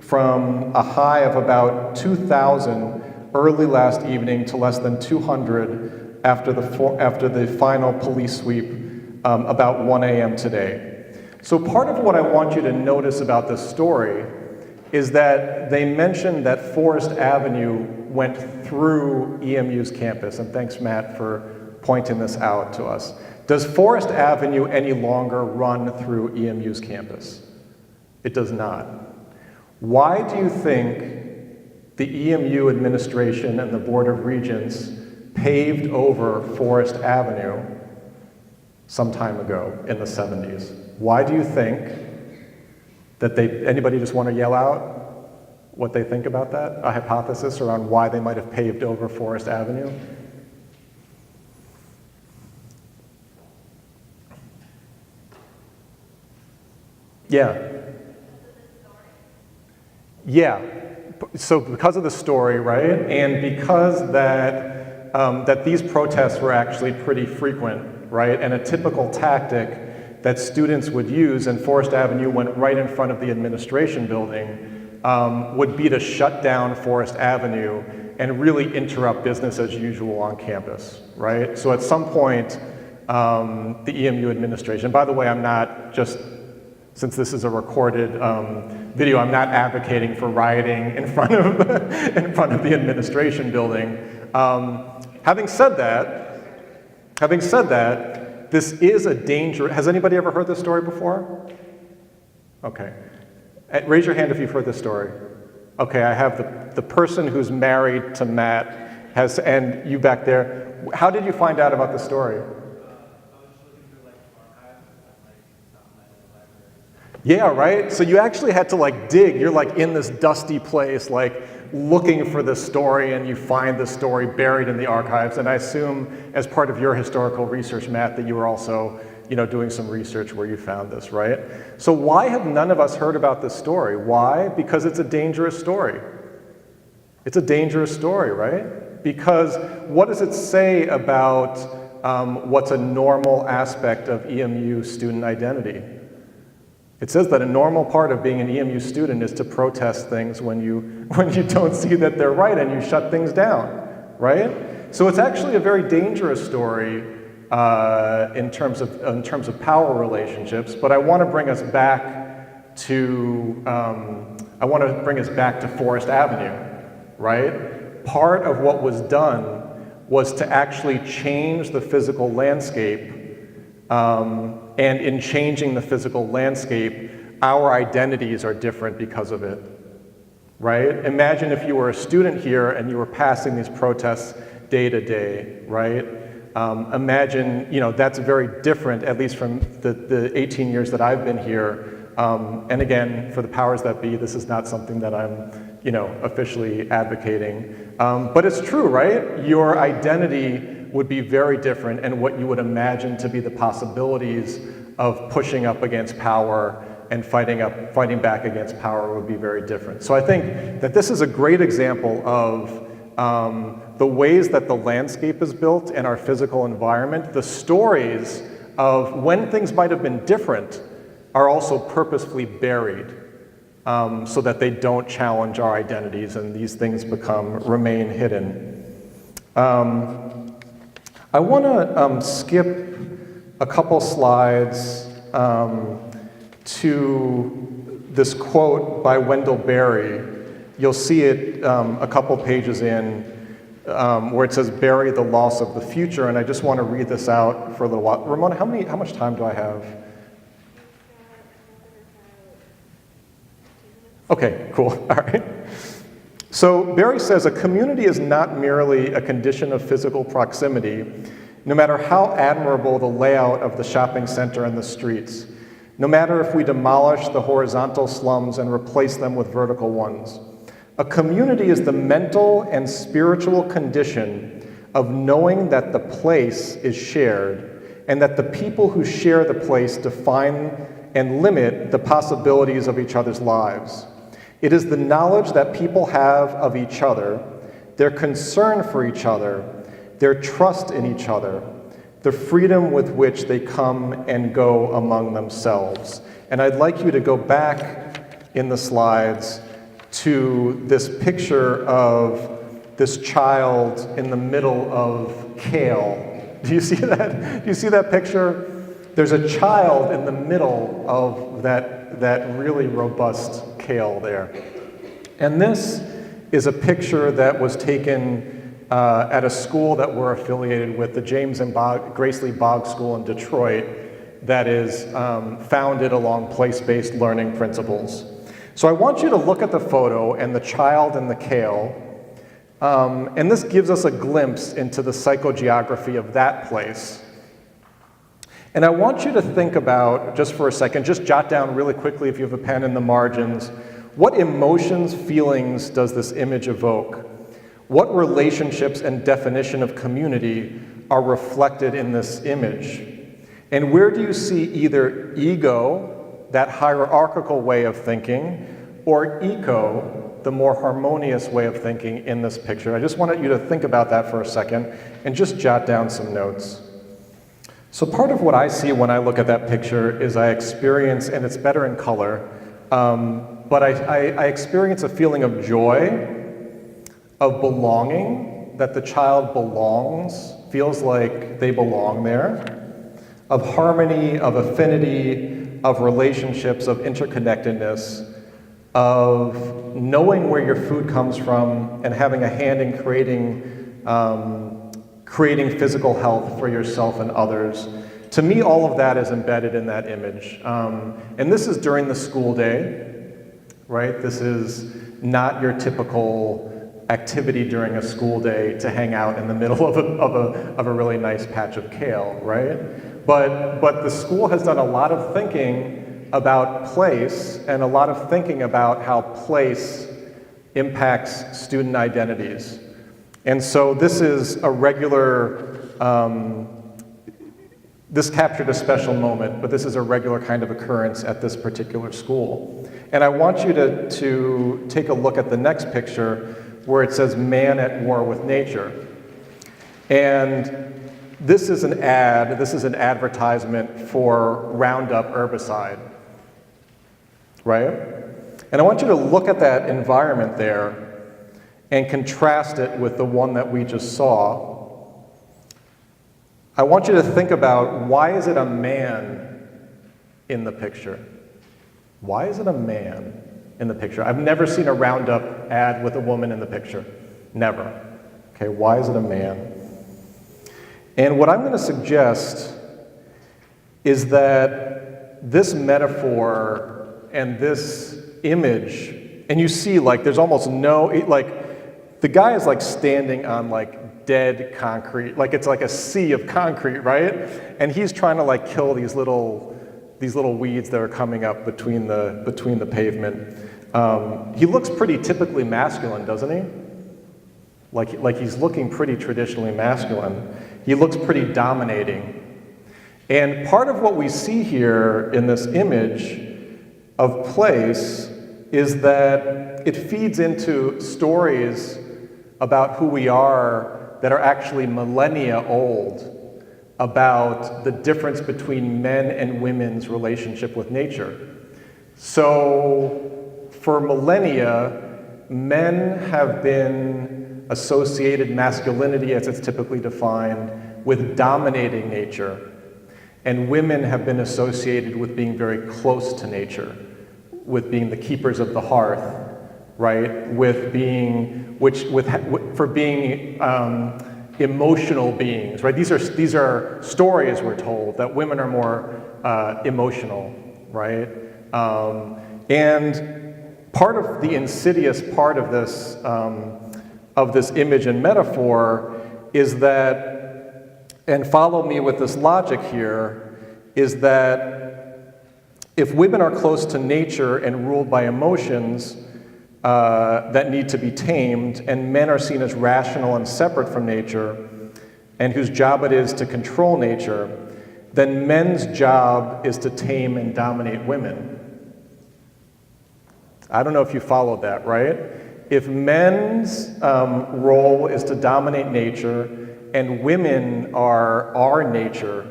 from a high of about 2,000 early last evening to less than 200 after the final police sweep about 1 a.m. today. So part of what I want you to notice about this story is that they mentioned that Forest Avenue went through EMU's campus, and thanks, Matt, for pointing this out to us. Does Forest Avenue any longer run through EMU's campus? It does not. Why do you think the EMU administration and the Board of Regents paved over Forest Avenue some time ago in the 70s? Why do you think that anybody just want to yell out what they think about that? A hypothesis around why they might have paved over Forest Avenue? Yeah. Yeah. So because of the story, right? And because that these protests were actually pretty frequent, right? And a typical tactic that students would use, and Forest Avenue went right in front of the administration building, would be to shut down Forest Avenue and really interrupt business as usual on campus, right? So at some point, the EMU administration, by the way, I'm not just, since this is a recorded video, I'm not advocating for rioting in front of the administration building. Having said that, this is a danger. Has anybody ever heard this story before? Okay. Raise your hand if you've heard this story. Okay, I have the person who's married to Matt and you back there. How did you find out about the story? Yeah, right? So you actually had to dig. You're in this dusty place, looking for this story, and you find the story buried in the archives. And I assume as part of your historical research, Matt, that you were also doing some research where you found this, right? So why have none of us heard about this story? Why? Because it's a dangerous story. It's a dangerous story, right? Because what does it say about what's a normal aspect of EMU student identity? It says that a normal part of being an EMU student is to protest things when you don't see that they're right and you shut things down, right? So it's actually a very dangerous story in terms of power relationships. But I want to bring us back to Forest Avenue, right? Part of what was done was to actually change the physical landscape. And in changing the physical landscape, our identities are different because of it, right? Imagine if you were a student here and you were passing these protests day to day, right? Imagine, that's very different, at least from the 18 years that I've been here. And again, for the powers that be, this is not something that I'm, officially advocating. But it's true, right? Your identity would be very different, and what you would imagine to be the possibilities of pushing up against power and fighting back against power would be very different. So I think that this is a great example of the ways that the landscape is built and our physical environment. The stories of when things might have been different are also purposefully buried so that they don't challenge our identities and these things remain hidden. I want to skip a couple slides to this quote by Wendell Berry. You'll see it a couple pages in where it says, "Bury the loss of the future," and I just want to read this out for a little while. Ramona, how much time do I have? Okay, cool, all right. So Berry says, "A community is not merely a condition of physical proximity. no matter how admirable the layout of the shopping center and the streets, no matter if we demolish the horizontal slums and replace them with vertical ones. A community is the mental and spiritual condition of knowing that the place is shared and that the people who share the place define and limit the possibilities of each other's lives. It is the knowledge that people have of each other, their concern for each other, their trust in each other, the freedom with which they come and go among themselves. And I'd like you to go back in the slides to this picture of this child in the middle of kale. Do you see that? Do you see that picture? There's a child in the middle of that really robust kale there. And this is a picture that was taken at a school that we're affiliated with, the James and Grace Lee Boggs School in Detroit, that is founded along place-based learning principles. So I want you to look at the photo and the child and the kale, and this gives us a glimpse into the psychogeography of that place. And I want you to think about, just for a second, just jot down really quickly if you have a pen in the margins, what emotions, feelings does this image evoke? What relationships and definition of community are reflected in this image? And where do you see either ego, that hierarchical way of thinking, or eco, the more harmonious way of thinking in this picture? I just wanted you to think about that for a second and just jot down some notes. So part of what I see when I look at that picture is I experience, and it's better in color, but I experience a feeling of joy, of belonging, that the child belongs, feels like they belong there, of harmony, of affinity, of relationships, of interconnectedness, of knowing where your food comes from and having a hand in creating physical health for yourself and others. To me, all of that is embedded in that image. And this is during the school day, right? This is not your typical activity during a school day to hang out in the middle of a really nice patch of kale, right? But the school has done a lot of thinking about place and a lot of thinking about how place impacts student identities. And so this is a regular, this captured a special moment, but this is a regular kind of occurrence at this particular school. And I want you to take a look at the next picture where it says man at war with nature. And this is an ad, this is an advertisement for Roundup herbicide, right? And I want you to look at that environment there and contrast it with the one that we just saw. I want you to think about, why is it a man in the picture? Why is it a man in the picture? I've never seen a Roundup ad with a woman in the picture. Never. Okay, why is it a man? And what I'm going to suggest is that this metaphor and this image, and you see, like, there's almost no, like, the guy is like standing on like dead concrete, like it's like a sea of concrete, right? And he's trying to like kill these little weeds that are coming up between the pavement. He looks pretty typically masculine, doesn't he? Like he's looking pretty traditionally masculine. He looks pretty dominating. And part of what we see here in this image of place is that it feeds into stories about who we are that are actually millennia old, about the difference between men and women's relationship with nature. So for millennia, men have been associated masculinity, as it's typically defined, with dominating nature, and women have been associated with being very close to nature, with being the keepers of the hearth, right? With being, for being emotional beings, right? These are stories we're told that women are more emotional, right? And part of the insidious part of this image and metaphor is that and follow me with this logic here, is that if women are close to nature and ruled by emotions that need to be tamed, and men are seen as rational and separate from nature, and whose job it is to control nature, then men's job is to tame and dominate women. I don't know if you followed that, right? If men's role is to dominate nature and women are our nature,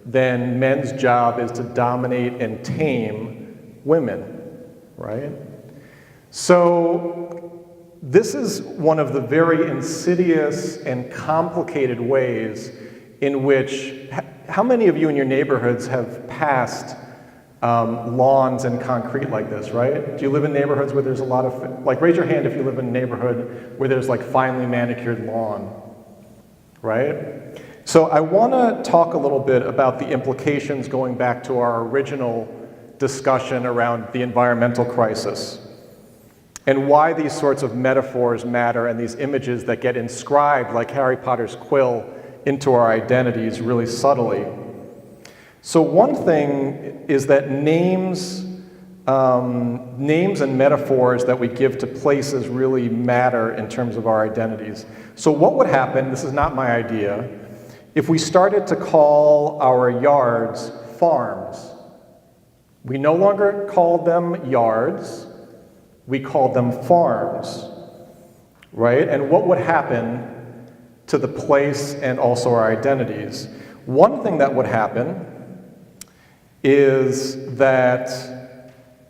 then men's job is to dominate and tame women, right? So this is one of the very insidious and complicated ways in which, how many of you in your neighborhoods have passed lawns and concrete like this, right? Do you live in neighborhoods where there's a lot of, like, raise your hand if you live in a neighborhood where there's like finely manicured lawn, right? So I want to talk a little bit about the implications going back to our original discussion around the environmental crisis and why these sorts of metaphors matter and these images that get inscribed like Harry Potter's quill into our identities really subtly. So one thing is that names and metaphors that we give to places really matter in terms of our identities. So what would happen, this is not my idea, if we started to call our yards farms? We no longer called them yards, we called them farms, right? And what would happen to the place and also our identities? One thing that would happen is that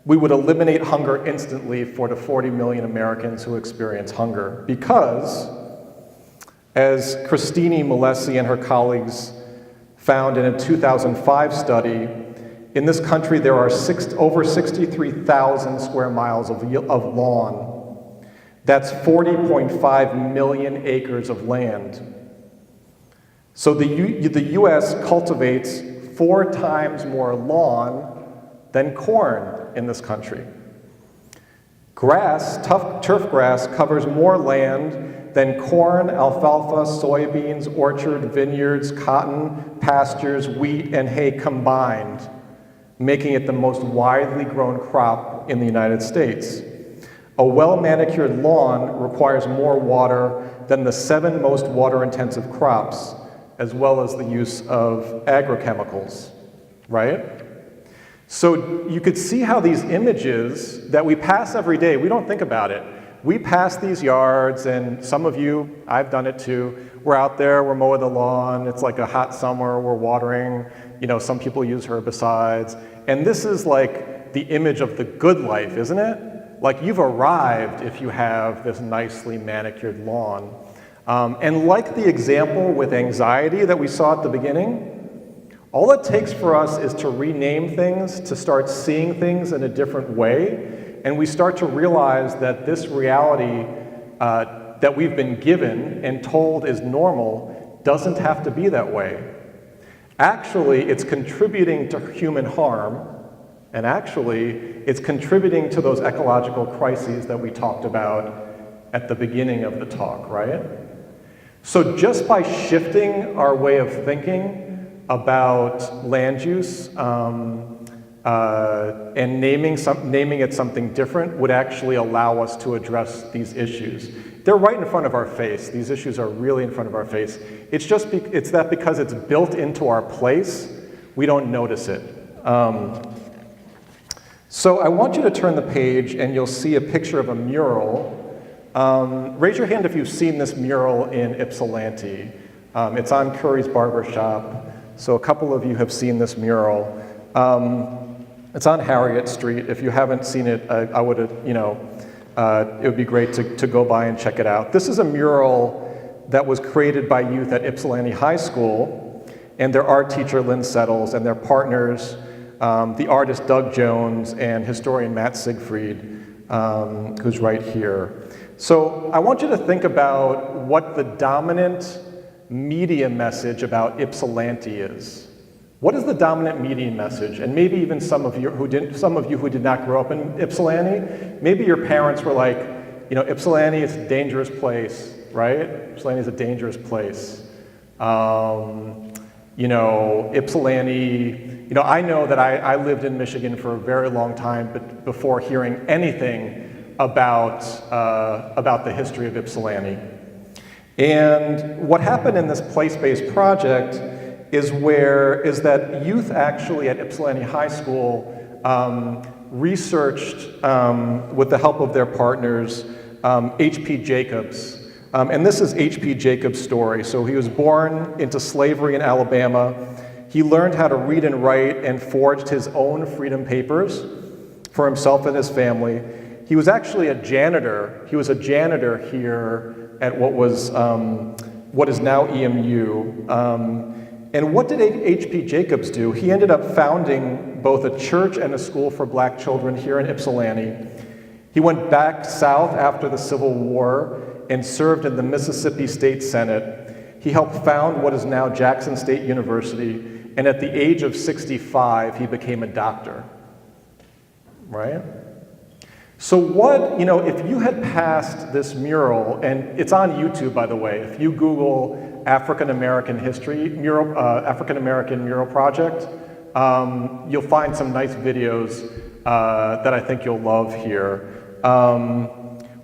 we would eliminate hunger instantly for the 40 million Americans who experience hunger, because, as Christine Malesi and her colleagues found in a 2005 study, in this country there are over 63,000 square miles of lawn. That's 40.5 million acres of land. So the US cultivates 4 times more lawn than corn in this country. Grass, turf grass, covers more land than corn, alfalfa, soybeans, orchard, vineyards, cotton, pastures, wheat, and hay combined, making it the most widely grown crop in the United States. A well-manicured lawn requires more water than the 7 most water-intensive crops, as well as the use of agrochemicals, right? So you could see how these images that we pass every day, we don't think about it. We pass these yards, and some of you, I've done it too, we're out there, we're mowing the lawn, it's like a hot summer, we're watering, some people use herbicides, and this is like the image of the good life, isn't it? Like, you've arrived if you have this nicely manicured lawn. And like the example with anxiety that we saw at the beginning, all it takes for us is to rename things, to start seeing things in a different way, and we start to realize that this reality that we've been given and told is normal doesn't have to be that way. Actually, it's contributing to human harm, and actually, it's contributing to those ecological crises that we talked about at the beginning of the talk, right? So just by shifting our way of thinking about land use and naming it something different would actually allow us to address these issues. They're right in front of our face. These issues are really in front of our face. It's that because it's built into our place, we don't notice it. So I want you to turn the page and you'll see a picture of a mural. Raise your hand if you've seen this mural in Ypsilanti. It's on Curry's Barbershop, so a couple of you have seen this mural. It's on Harriet Street. If you haven't seen it, I would, it would be great to go by and check it out. This is a mural that was created by youth at Ypsilanti High School, and their art teacher, Lynn Settles, and their partners, the artist Doug Jones and historian Matt Siegfried, who's right here. So I want you to think about what the dominant media message about Ypsilanti is. What is the dominant media message? And maybe even some of you who did not grow up in Ypsilanti, maybe your parents were like, Ypsilanti is a dangerous place, right? Ypsilanti is a dangerous place. Ypsilanti. I know that I lived in Michigan for a very long time, but before hearing anything about the history of Ypsilanti. And what happened in this place-based project is that youth actually at Ypsilanti High School researched, with the help of their partners, H.P. Jacobs. And this is H.P. Jacobs' story. So he was born into slavery in Alabama. He learned how to read and write and forged his own freedom papers for himself and his family. He was actually a janitor. He was a janitor here at what is now EMU. And what did H.P. Jacobs do? He ended up founding both a church and a school for black children here in Ypsilanti. He went back south after the Civil War and served in the Mississippi State Senate. He helped found what is now Jackson State University, and at the age of 65, he became a doctor, right? So if you had passed this mural, and it's on YouTube, by the way, if you Google African American history, African American mural project, you'll find some nice videos that I think you'll love here.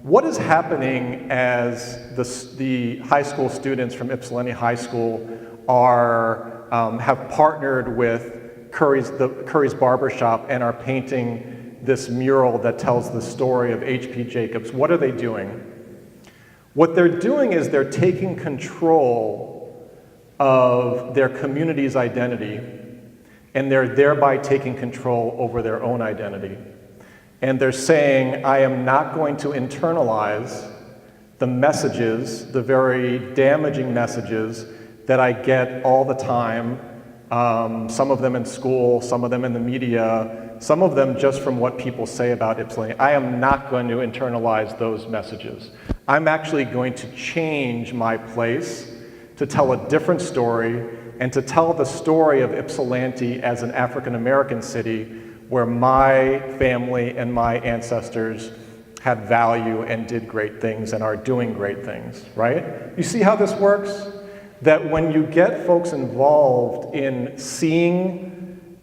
What is happening as the high school students from Ypsilanti High School have partnered with Curry's Barbershop and are painting this mural that tells the story of H.P. Jacobs? What are they doing? What they're doing is they're taking control of their community's identity, and they're thereby taking control over their own identity. And they're saying, I am not going to internalize the messages, the very damaging messages that I get all the time, some of them in school, some of them in the media, some of them just from what people say about Ypsilanti. I am not going to internalize those messages. I'm actually going to change my place to tell a different story and to tell the story of Ypsilanti as an African American city where my family and my ancestors had value and did great things and are doing great things, right? You see how this works? That when you get folks involved in seeing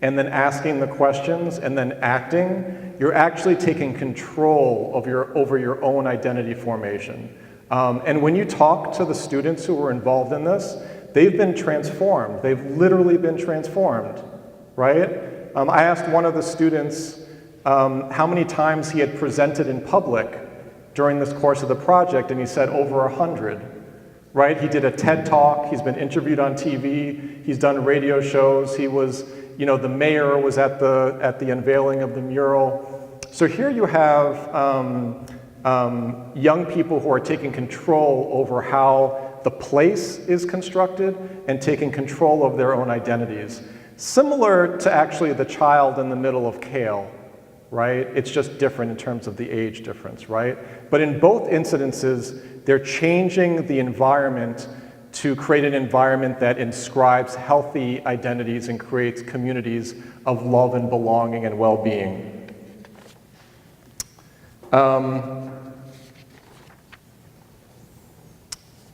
and then asking the questions and then acting, you're actually taking control over your own identity formation. And when you talk to the students who were involved in this, they've been transformed. They've literally been transformed, right? I asked one of the students how many times he had presented in public during this course of the project, and he said over 100, right? He did a TED Talk, he's been interviewed on TV, he's done radio shows, he was, the mayor was at the unveiling of the mural. So here you have young people who are taking control over how the place is constructed and taking control of their own identities. Similar to actually the child in the middle of Kale, right? It's just different in terms of the age difference, right? But in both incidences, they're changing the environment to create an environment that inscribes healthy identities and creates communities of love and belonging and well-being.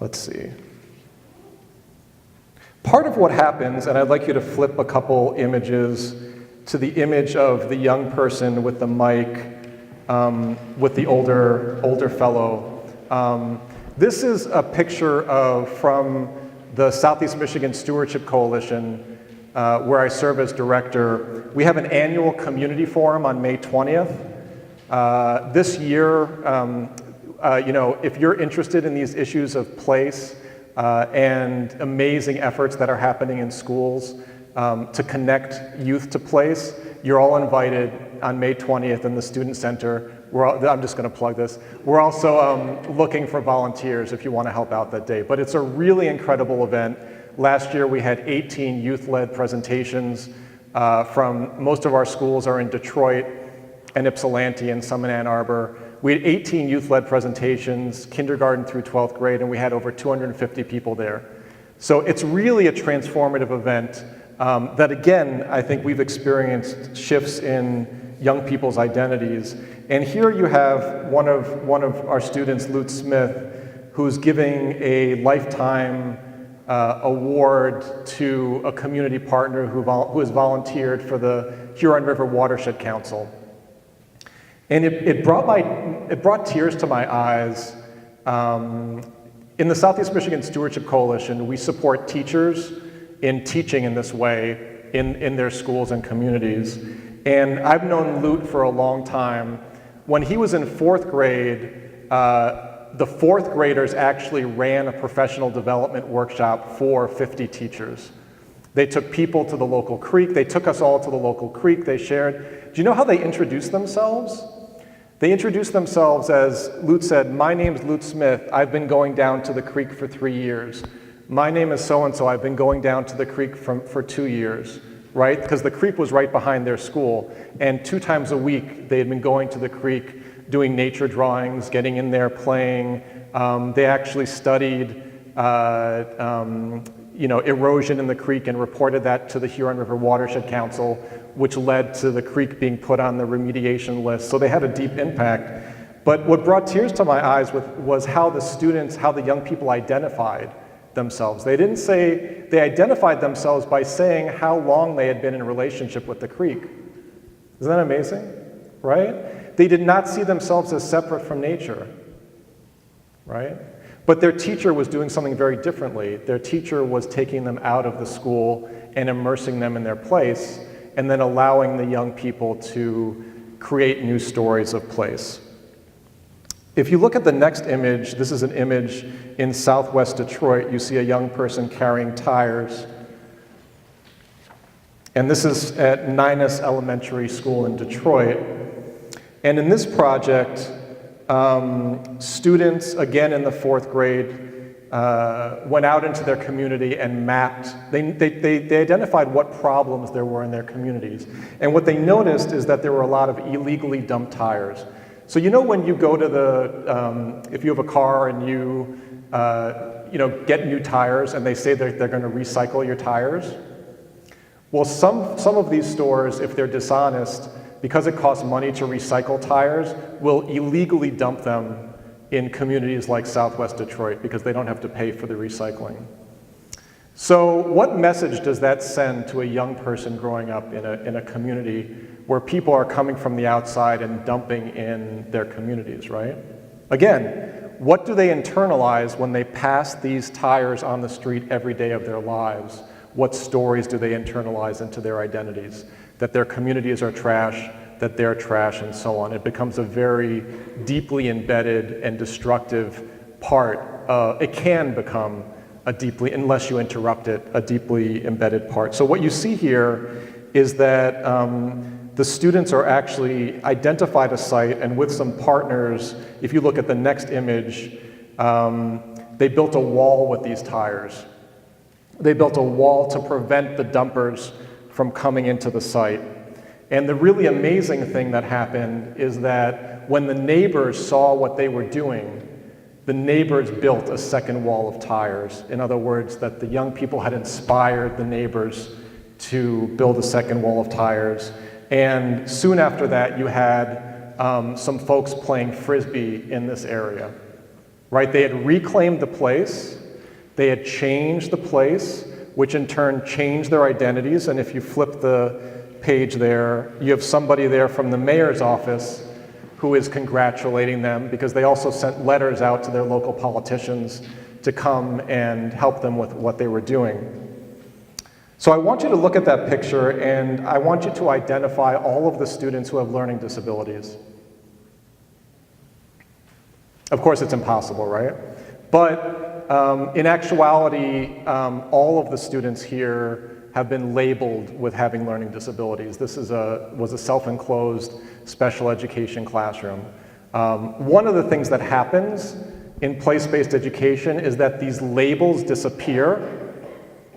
Let's see. Part of what happens, and I'd like you to flip a couple images to the image of the young person with the mic, with the older fellow. This is a picture from the Southeast Michigan Stewardship Coalition, where I serve as director. We have an annual community forum on May 20th. This year, if you're interested in these issues of place, and amazing efforts that are happening in schools to connect youth to place, you're all invited on May 20th in the Student Center. I'm just going to plug this. We're also looking for volunteers if you want to help out that day. But it's a really incredible event. Last year we had 18 youth-led presentations from most of our schools are in Detroit and Ypsilanti and some in Ann Arbor. We had 18 youth-led presentations, kindergarten through 12th grade, and we had over 250 people there. So it's really a transformative event that, again, I think we've experienced shifts in young people's identities. And here you have one of our students, Lute Smith, who's giving a lifetime award to a community partner who has volunteered for the Huron River Watershed Council. And it brought tears to my eyes. In the Southeast Michigan Stewardship Coalition, we support teachers in teaching in this way in their schools and communities. And I've known Lute for a long time. When he was in 4th grade, the 4th graders actually ran a professional development workshop for 50 teachers. They took people to the local creek. They took us all to the local creek. They shared. Do you know how they introduced themselves? They introduced themselves as, Lute said, "My name's Lute Smith. I've been going down to the creek for 3 years. My name is so-and-so. I've been going down to the creek for 2 years," right? Because the creek was right behind their school. And 2 times a week, they had been going to the creek, doing nature drawings, getting in there, playing. They actually studied erosion in the creek and reported that to the Huron River Watershed Council, which led to the creek being put on the remediation list. So they had a deep impact. But what brought tears to my eyes was how the students, how the young people identified themselves. They didn't say, they identified themselves by saying how long they had been in a relationship with the creek. Isn't that amazing, right? They did not see themselves as separate from nature, right? But their teacher was doing something very differently. Their teacher was taking them out of the school and immersing them in their place, and then allowing the young people to create new stories of place. If you look at the next image, this is an image in Southwest Detroit. You see a young person carrying tires. And this is at Ninus Elementary School in Detroit. And in this project, students, again in the 4th grade, went out into their community and mapped. They identified what problems there were in their communities. And what they noticed is that there were a lot of illegally dumped tires. So you know when you go to if you have a car and you get new tires and they say they're going to recycle your tires? Well, some of these stores, if they're dishonest, because it costs money to recycle tires, will illegally dump them in communities like Southwest Detroit because they don't have to pay for the recycling. So what message does that send to a young person growing up in a community where people are coming from the outside and dumping in their communities, right? Again, what do they internalize when they pass these tires on the street every day of their lives? What stories do they internalize into their identities? That their communities are trash, that they're trash, and so on. It becomes a very deeply embedded and destructive part. It can become a deeply, unless you interrupt it, a deeply embedded part. So what you see here is that the students are actually identified a site, and with some partners, if you look at the next image, they built a wall with these tires. They built a wall to prevent the dumpers from coming into the site. And the really amazing thing that happened is that when the neighbors saw what they were doing, the neighbors built a second wall of tires. In other words, that the young people had inspired the neighbors to build a second wall of tires. And soon after that, you had some folks playing Frisbee in this area, right? They had reclaimed the place. They had changed the place, which in turn changed their identities. And if you flip the page there, you have somebody there from the mayor's office who is congratulating them because they also sent letters out to their local politicians to come and help them with what they were doing. So I want you to look at that picture, and I want you to identify all of the students who have learning disabilities. Of course, it's impossible, right? But in actuality, all of the students here have been labeled with having learning disabilities. This was a self-enclosed special education classroom. One of the things that happens in place-based education is that these labels disappear.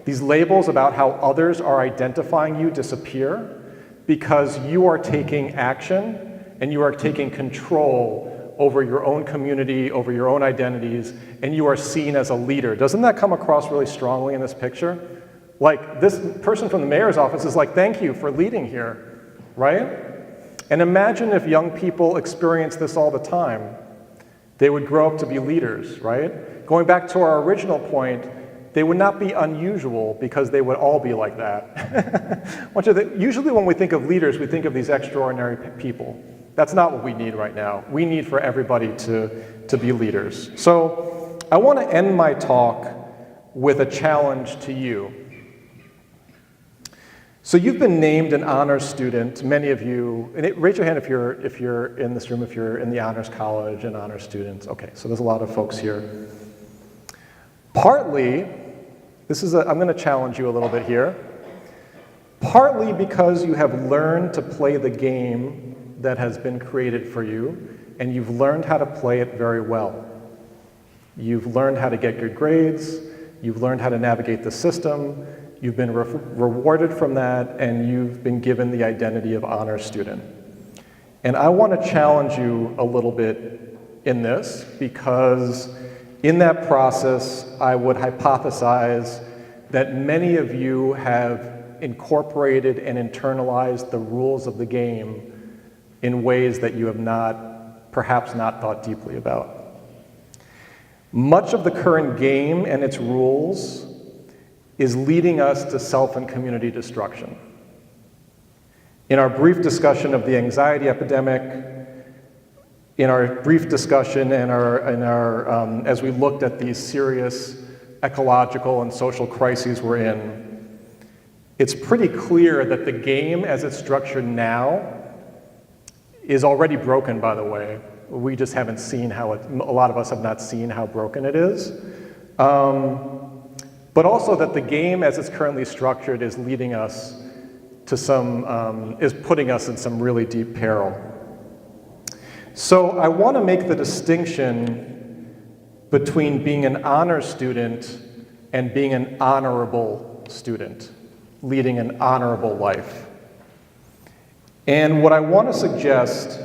These labels about how others are identifying you disappear because you are taking action and you are taking control over your own community, over your own identities, and you are seen as a leader. Doesn't that come across really strongly in this picture? Like, this person from the mayor's office is like, thank you for leading here, right? And imagine if young people experience this all the time. They would grow up to be leaders, right? Going back to our original point, they would not be unusual because they would all be like that. Usually when we think of leaders, we think of these extraordinary people. That's not what we need right now. We need for everybody to be leaders. So I want to end my talk with a challenge to you. So you've been named an honors student, many of you, and raise your hand if you're in this room, if you're in the honors college and honors students. Okay, so there's a lot of folks here. Partly, I'm going to challenge you a little bit here, partly because you have learned to play the game that has been created for you, and you've learned how to play it very well. You've learned how to get good grades, you've learned how to navigate the system, you've been rewarded from that, and you've been given the identity of honor student. And I want to challenge you a little bit in this, because in that process, I would hypothesize that many of you have incorporated and internalized the rules of the game in ways that you have perhaps not thought deeply about. Much of the current game and its rules is leading us to self and community destruction. In our brief discussion of the anxiety epidemic, in our brief discussion and as we looked at these serious ecological and social crises we're in, it's pretty clear that the game as it's structured now is already broken, by the way. We just haven't seen a lot of us have not seen how broken it is. But also that the game as it's currently structured is leading us to is putting us in some really deep peril. So I want to make the distinction between being an honor student and being an honorable student, leading an honorable life. And what I want to suggest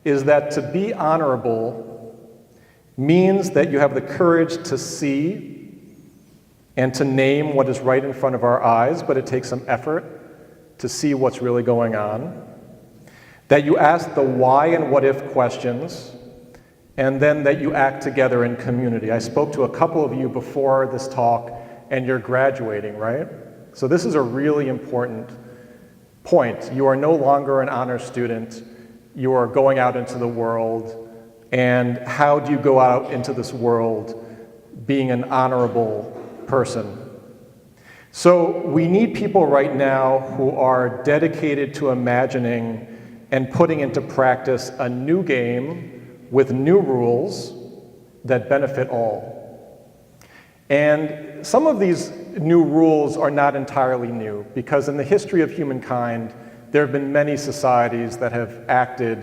is that to be honorable means that you have the courage to see and to name what is right in front of our eyes, but it takes some effort to see what's really going on. That you ask the why and what if questions, and then that you act together in community. I spoke to a couple of you before this talk, and you're graduating, right? So this is a really important point. You are no longer an honor student. You are going out into the world, and how do you go out into this world being an honorable person? So we need people right now who are dedicated to imagining and putting into practice a new game with new rules that benefit all. And some of these new rules are not entirely new, because in the history of humankind, there have been many societies that have acted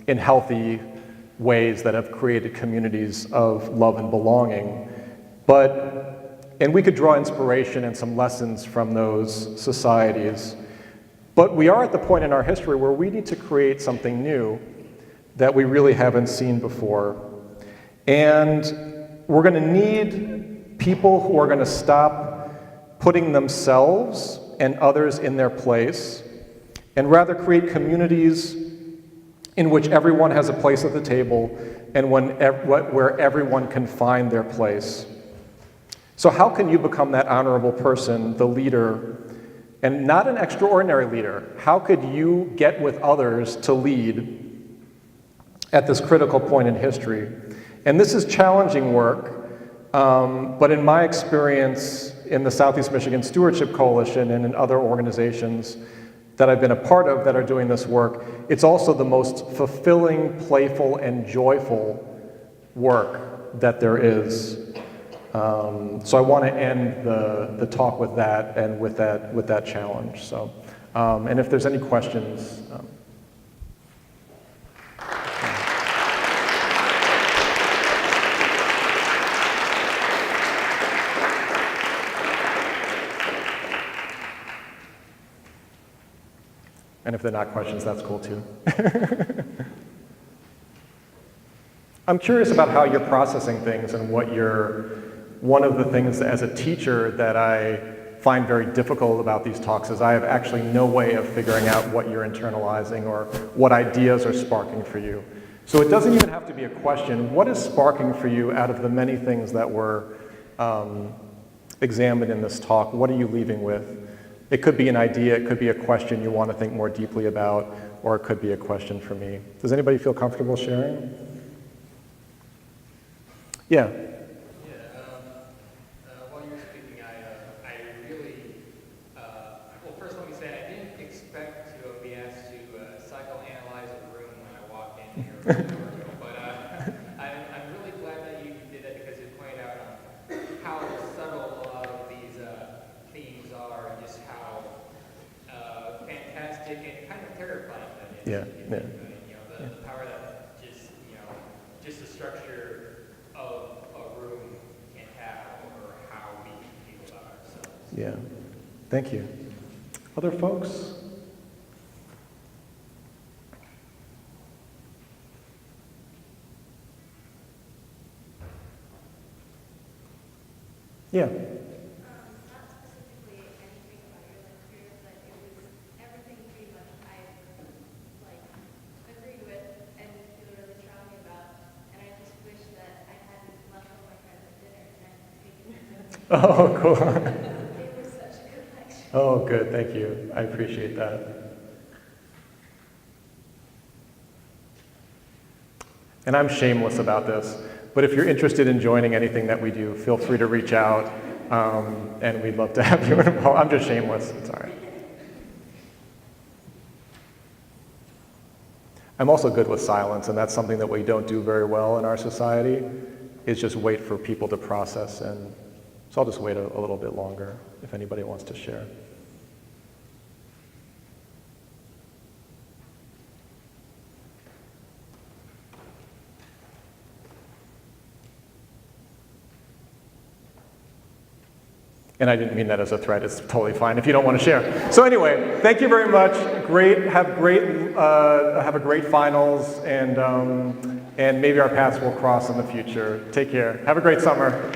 in healthy ways that have created communities of love and belonging. And we could draw inspiration and some lessons from those societies. But we are at the point in our history where we need to create something new that we really haven't seen before. And we're going to need people who are going to stop putting themselves and others in their place, and rather create communities in which everyone has a place at the table and where everyone can find their place. So how can you become that honorable person, the leader, and not an extraordinary leader? How could you get with others to lead at this critical point in history? And this is challenging work, but in my experience in the Southeast Michigan Stewardship Coalition and in other organizations that I've been a part of that are doing this work, it's also the most fulfilling, playful, and joyful work that there is. So I want to end the talk with that and with that challenge. So, and if there's any questions. And if they're not questions, that's cool too. I'm curious about how you're processing things and one of the things as a teacher that I find very difficult about these talks is I have actually no way of figuring out what you're internalizing or what ideas are sparking for you. So it doesn't even have to be a question. What is sparking for you out of the many things that we're examined in this talk, what are you leaving with? It could be an idea, it could be a question you want to think more deeply about, or it could be a question for me. Does anybody feel comfortable sharing? Yeah. While you were speaking, I really, well, first let me say I didn't expect to be asked to psychoanalyze a room when I walked in here an hour ago, but I'm really glad that you did that because it pointed out how subtle a lot of these themes are and just how fantastic and kind of terrifying that is. Yeah. Yeah. The power that just the structure of a room can have over how we feel about ourselves. Yeah. Thank you. Other folks? Yeah. Not specifically anything about your life here, but it was everything pretty much I agreed with and feel really strongly about. And I just wish that I hadn't left all my friends at dinner and I'd taken them. Oh, cool. They were such a good lecture. Oh, good. Thank you. I appreciate that. And I'm shameless about this, but if you're interested in joining anything that we do, feel free to reach out, and we'd love to have you involved. I'm just shameless. It's all right. I'm also good with silence, and that's something that we don't do very well in our society, is just wait for people to process, and so I'll just wait a little bit longer if anybody wants to share. And I didn't mean that as a threat. It's totally fine if you don't want to share. So anyway, thank you very much. Have a great finals, and maybe our paths will cross in the future. Take care. Have a great summer.